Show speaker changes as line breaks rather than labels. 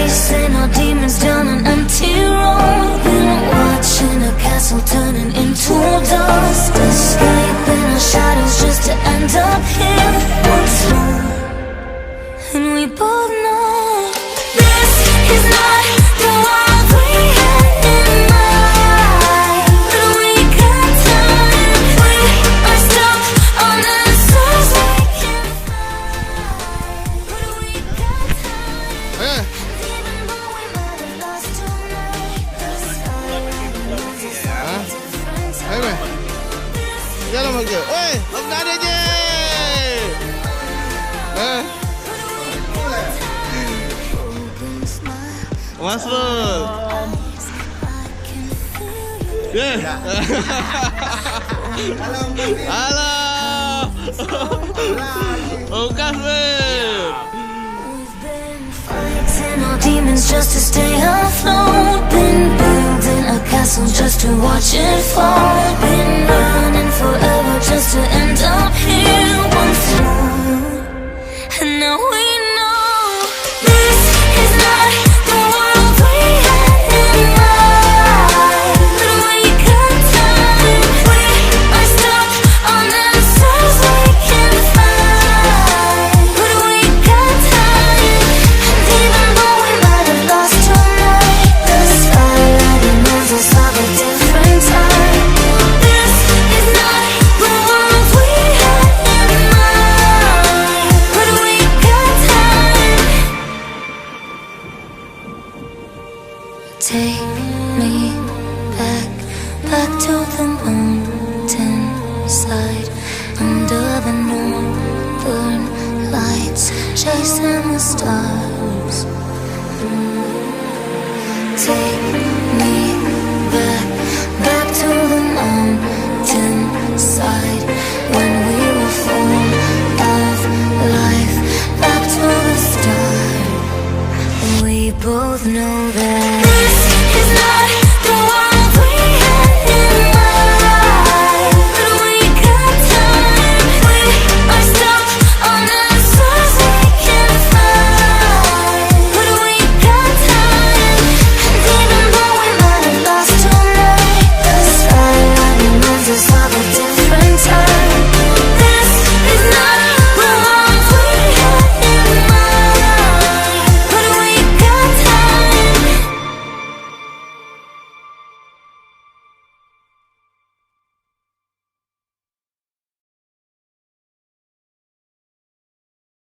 chasing our demons down an empty road. Been watching a castle turning into dust, escaping our shadows just to end up here once more. And we both know this is not the world we had in mind. But we got time, we are stuck on answers we can't find. But we got time,
Eh,
even though we might have lost tonight. The sky knows it's all
Hah?
different
Ayo,
time.
Meh. Jalan Mega. Oi, apa ada je? Eh,
Open smile,
masuk.
I can feel you.
Yeah. Halo. Oh, Kasmin.
We've been fighting our demons just to stay afloat. Been building a castle just to watch it fall. Been running forever just to end up here once more. And now we know this is not the world we had in mind. But we got time, we are stuck on answers we can't find. But we got time, and even though we might have lost tonight, the skyline reminds us of a different time. This is not the world we had in mind. But we got time. Take me back, back to the mountain side, under the northern lights, chasing the stars. Take me back, back to the mountain side, when we were full of life, back to the start. We both know that this is not